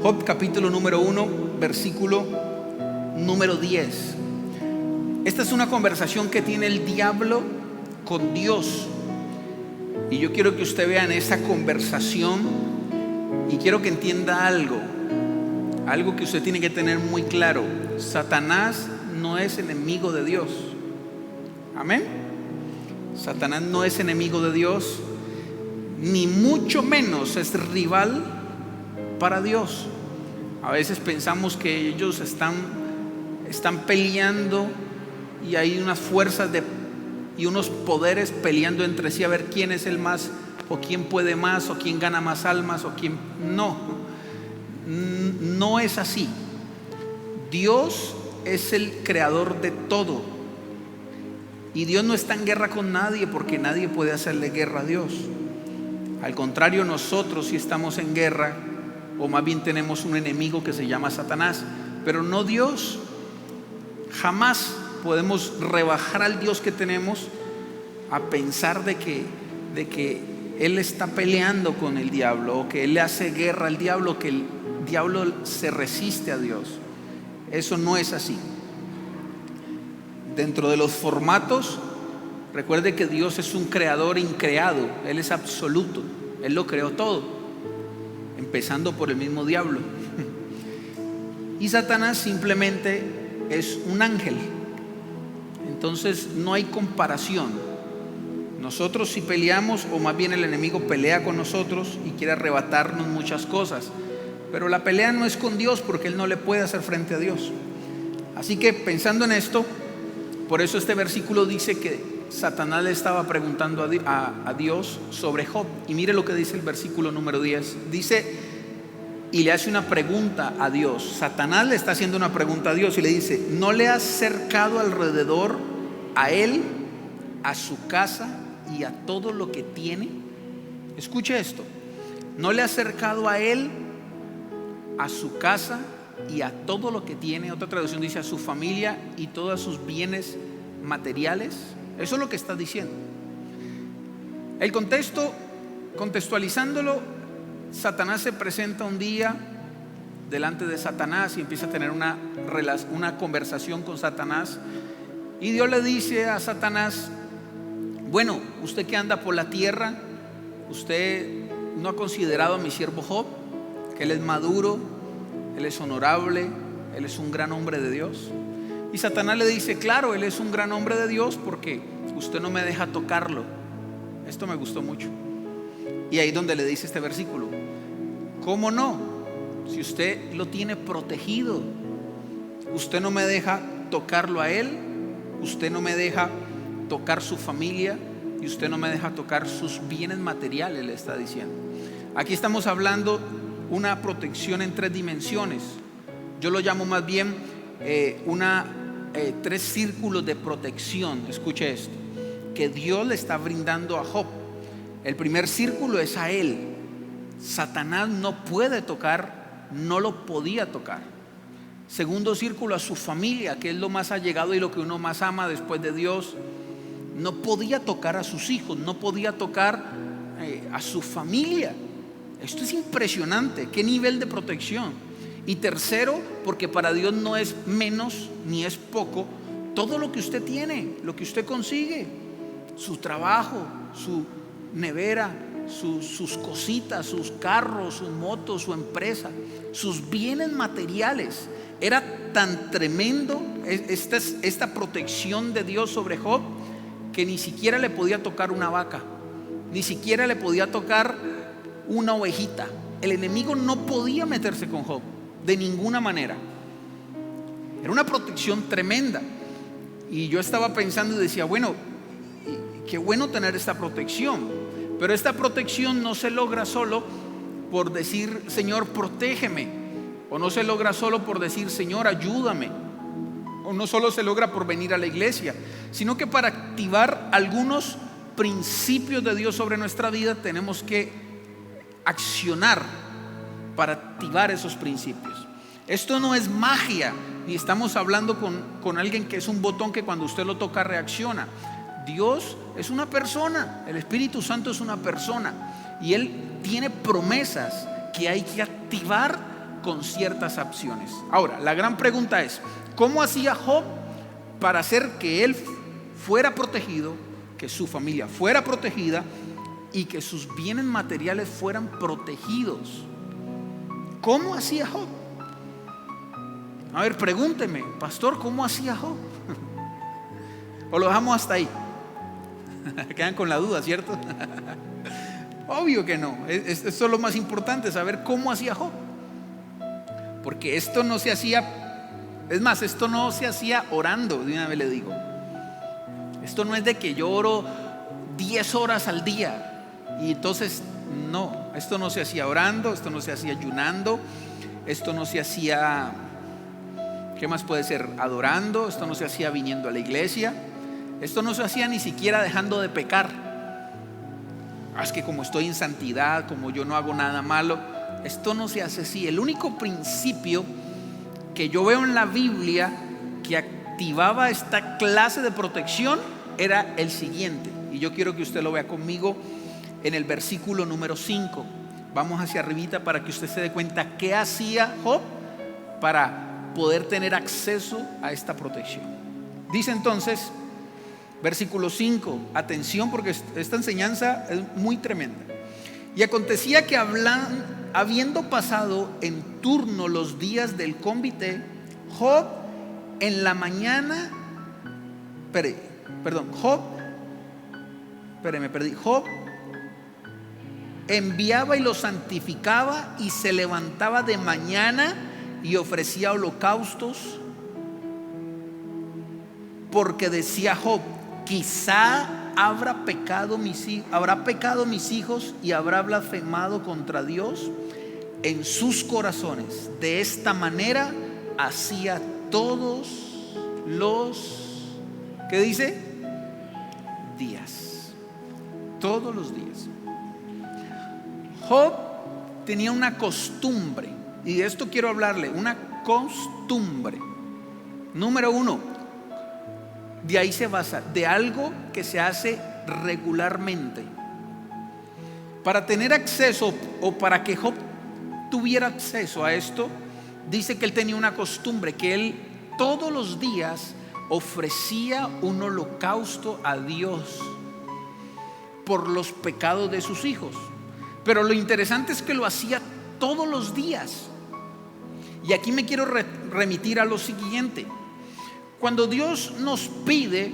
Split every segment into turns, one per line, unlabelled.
Job capítulo número 1, versículo número 10. Esta es una conversación que tiene el diablo con Dios. Y yo quiero que usted vea en esta conversación y quiero que entienda algo que usted tiene que tener muy claro. Satanás no es enemigo de Dios. Amén. Satanás no es enemigo de Dios, ni mucho menos es rival para Dios. A veces pensamos que ellos están peleando y hay unas fuerzas y unos poderes peleando entre sí a ver quién es el más, o quién puede más, o quién gana más almas, o quién no es así. Dios es el creador de todo y Dios no está en guerra con nadie, porque nadie puede hacerle guerra a Dios. Al contrario, nosotros sí estamos en guerra, o más bien tenemos un enemigo que se llama Satanás, pero no Dios. Jamás podemos rebajar al Dios que tenemos a pensar de que Él está peleando con el diablo, o que Él le hace guerra al diablo, que el diablo se resiste a Dios. Eso no es así. Dentro de los formatos, recuerde que Dios es un creador increado. Él es absoluto, Él lo creó todo, empezando por el mismo diablo. Y Satanás simplemente es un ángel. Entonces no hay comparación. Nosotros sí peleamos, o más bien el enemigo pelea con nosotros y quiere arrebatarnos muchas cosas, pero la pelea no es con Dios, porque Él no le puede hacer frente a Dios. Así que pensando en esto, por eso este versículo dice que Satanás le estaba preguntando a Dios sobre Job. Y mire lo que dice el versículo número 10. Dice, y le hace una pregunta a Dios. Satanás le está haciendo una pregunta a Dios y le dice: ¿no le has cercado alrededor a él, a su casa y a todo lo que tiene? Escuche esto: ¿no le has cercado a él, a su casa y a todo lo que tiene? Otra traducción dice a su familia y todos sus bienes materiales. Eso es lo que está diciendo. El contexto, contextualizándolo, Satanás se presenta un día delante de Satanás y empieza a tener una conversación con Satanás. Y Dios le dice a Satanás: bueno, usted que anda por la tierra, usted no ha considerado a mi siervo Job, que él es maduro, él es honorable, él es un gran hombre de Dios. Y Satanás le dice: claro, él es un gran hombre de Dios, porque usted no me deja tocarlo. Esto me gustó mucho. Y ahí donde le dice este versículo: ¿cómo no? Si usted lo tiene protegido, usted no me deja tocarlo a él, usted no me deja tocar su familia, y usted no me deja tocar sus bienes materiales, le está diciendo. Aquí estamos hablando una protección en tres dimensiones. Yo lo llamo más bien tres círculos de protección. Escuche esto, que Dios le está brindando a Job. El primer círculo es a él. Satanás no puede tocar, no lo podía tocar. Segundo círculo, a su familia, que es lo más allegado y lo que uno más ama después de Dios. No podía tocar a sus hijos, no podía tocar a su familia. Esto es impresionante, qué nivel de protección. Y tercero, porque para Dios no es menos ni es poco todo lo que usted tiene, lo que usted consigue, su trabajo, su nevera, sus cositas, sus carros, sus motos, su empresa, sus bienes materiales. Era tan tremendo esta protección de Dios sobre Job, que ni siquiera le podía tocar una vaca, ni siquiera le podía tocar una ovejita. El enemigo no podía meterse con Job de ninguna manera. Era una protección tremenda. Y yo estaba pensando y decía: bueno, qué bueno tener esta protección. Pero esta protección no se logra solo por decir: Señor, protégeme. O no se logra solo por decir: Señor, ayúdame. O no solo se logra por venir a la iglesia, sino que para activar algunos principios de Dios sobre nuestra vida tenemos que accionar para activar esos principios. Esto no es magia, ni estamos hablando con alguien que es un botón que cuando usted lo toca reacciona. Dios es una persona, el Espíritu Santo es una persona, y Él tiene promesas que hay que activar con ciertas acciones. Ahora, la gran pregunta es, ¿cómo hacía Job para hacer que él fuera protegido, que su familia fuera protegida y que sus bienes materiales fueran protegidos? ¿Cómo hacía Job? A ver, pregúnteme, pastor, ¿cómo hacía Job? ¿O lo dejamos hasta ahí? Quedan con la duda, ¿cierto? Obvio que no. Esto es lo más importante, saber cómo hacía Job. Porque esto no se hacía, es más, esto no se hacía orando, de una vez le digo. Esto no es de que yo oro 10 horas al día y entonces no, esto no se hacía orando, esto no se hacía ayunando, esto no se hacía, ¿qué más puede ser? Adorando, esto no se hacía viniendo a la iglesia, esto no se hacía ni siquiera dejando de pecar. Es que como estoy en santidad, como yo no hago nada malo, esto no se hace así. El único principio que yo veo en la Biblia que activaba esta clase de protección era el siguiente, y yo quiero que usted lo vea conmigo en el versículo número 5. Vamos hacia arribita para que usted se dé cuenta qué hacía Job para poder tener acceso a esta protección. Dice entonces, versículo 5, atención porque esta enseñanza es muy tremenda. Y acontecía que habiendo pasado en turno los días del cómbite, Job en la mañana, Job enviaba y lo santificaba y se levantaba de mañana y ofrecía holocaustos, porque decía Job: quizá habrá pecado mis hijos y habrá blasfemado contra Dios en sus corazones. De esta manera hacía todos los, ¿qué dice? Días. Todos los días. Job tenía una costumbre, y de esto quiero hablarle, una costumbre. Número 1, de ahí se basa, de algo que se hace regularmente. Para tener acceso, o para que Job tuviera acceso a esto, dice que él tenía una costumbre, que él todos los días ofrecía un holocausto a Dios por los pecados de sus hijos. Pero lo interesante es que lo hacía todos los días. Y aquí me quiero remitir a lo siguiente. Cuando Dios nos pide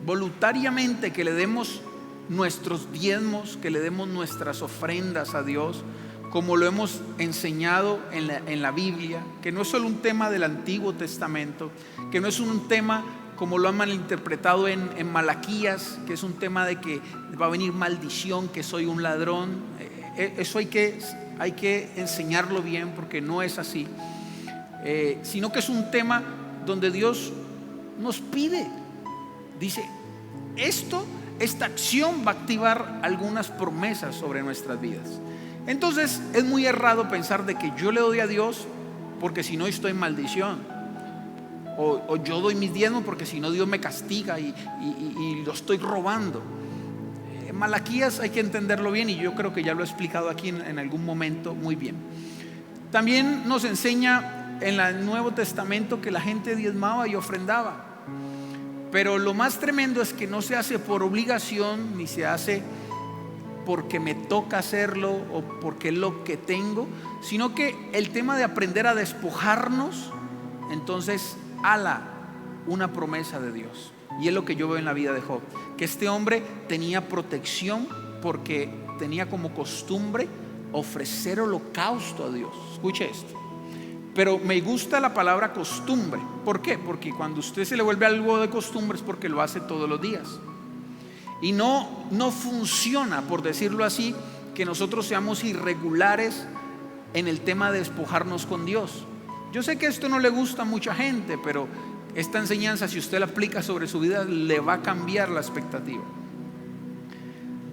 voluntariamente que le demos nuestros diezmos, que le demos nuestras ofrendas a Dios, como lo hemos enseñado en la Biblia, que no es solo un tema del Antiguo Testamento, que no es un tema como lo han malinterpretado en Malaquías, que es un tema de que va a venir maldición, que soy un ladrón. Eso hay que enseñarlo bien, porque no es así, sino que es un tema donde Dios nos pide, dice, esta acción va a activar algunas promesas sobre nuestras vidas. Entonces es muy errado pensar de que yo le doy a Dios porque si no estoy en maldición, o yo doy mis diezmos porque si no Dios me castiga y lo estoy robando. Malaquías hay que entenderlo bien, y yo creo que ya lo he explicado aquí en algún momento muy bien. También nos enseña en el Nuevo Testamento que la gente diezmaba y ofrendaba, pero lo más tremendo es que no se hace por obligación, ni se hace porque me toca hacerlo o porque es lo que tengo, sino que el tema de aprender a despojarnos, entonces una promesa de Dios. Y es lo que yo veo en la vida de Job, que este hombre tenía protección porque tenía como costumbre ofrecer holocausto a Dios. Escuche esto. Pero me gusta la palabra costumbre. ¿Por qué? Porque cuando usted se le vuelve algo de costumbre es porque lo hace todos los días. Y no funciona, por decirlo así, que nosotros seamos irregulares en el tema de despojarnos con Dios. Yo sé que esto no le gusta a mucha gente, pero esta enseñanza, si usted la aplica sobre su vida, le va a cambiar la expectativa.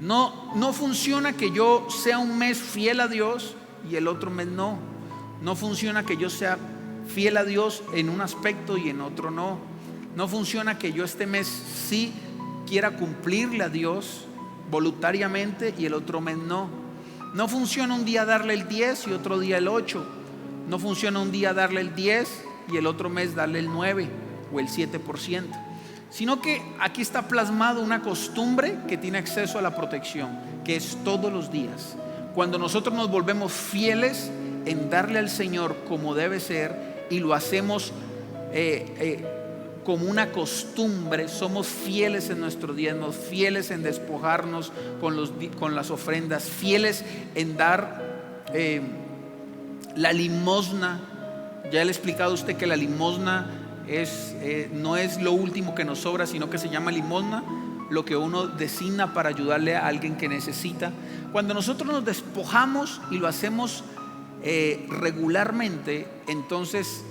No funciona que yo sea un mes fiel a Dios y el otro mes no. No funciona que yo sea fiel a Dios en un aspecto y en otro no. No funciona que yo este mes sí quiera cumplirle a Dios voluntariamente y el otro mes no. No funciona un día darle el 10 y otro día el 8. No funciona un día darle el 10 y el otro mes darle el 9 o el 7%, sino que aquí está plasmado una costumbre que tiene acceso a la protección, que es todos los días. Cuando nosotros nos volvemos fieles en darle al Señor como debe ser y lo hacemos como una costumbre, somos fieles en nuestros diezmos, fieles en despojarnos con las ofrendas, fieles en dar la limosna. Ya le he explicado a usted que la limosna no es lo último que nos sobra, sino que se llama limosna, lo que uno designa para ayudarle a alguien que necesita. Cuando nosotros nos despojamos y lo hacemos regularmente, entonces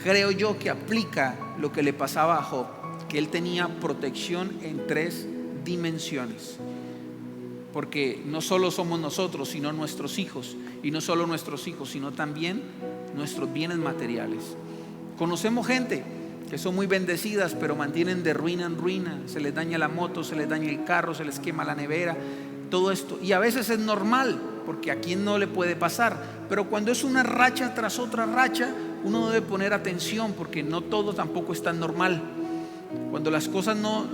creo yo que aplica lo que le pasaba a Job, que él tenía protección en 3 dimensiones. Porque no solo somos nosotros, sino nuestros hijos, y no solo nuestros hijos, sino también nuestros bienes materiales. Conocemos gente que son muy bendecidas, pero mantienen de ruina en ruina. Se les daña la moto, se les daña el carro, se les quema la nevera, todo esto. Y a veces es normal, porque a quien no le puede pasar. Pero cuando es una racha tras otra racha, uno debe poner atención, porque no todo tampoco es tan normal. Cuando las cosas no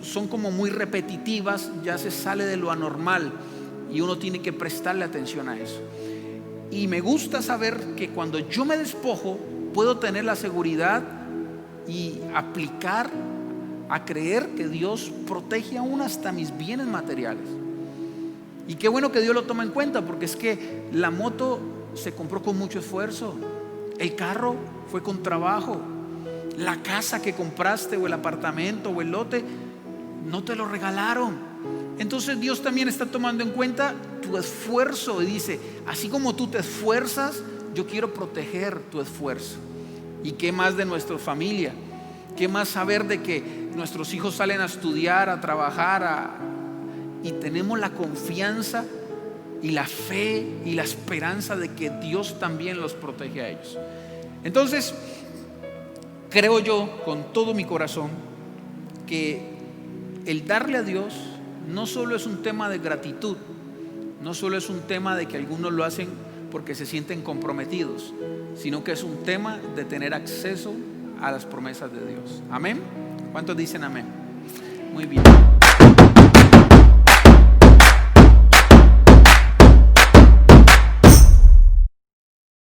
son como muy repetitivas, ya se sale de lo anormal y uno tiene que prestarle atención a eso. Y me gusta saber que cuando yo me despojo, puedo tener la seguridad y aplicar a creer que Dios protege aún hasta mis bienes materiales. Y qué bueno que Dios lo toma en cuenta, porque es que la moto se compró con mucho esfuerzo, el carro fue con trabajo, la casa que compraste o el apartamento o el lote no te lo regalaron. Entonces Dios también está tomando en cuenta tu esfuerzo y dice: así como tú te esfuerzas, yo quiero proteger tu esfuerzo. ¿Y qué más de nuestra familia? ¿Qué más saber de que nuestros hijos salen a estudiar, a trabajar, y tenemos la confianza y la fe y la esperanza de que Dios también los protege a ellos? Entonces, creo yo con todo mi corazón que el darle a Dios no solo es un tema de gratitud, no solo es un tema de que algunos lo hacen porque se sienten comprometidos, sino que es un tema de tener acceso a las promesas de Dios. Amén. ¿Cuántos dicen amén? Muy bien.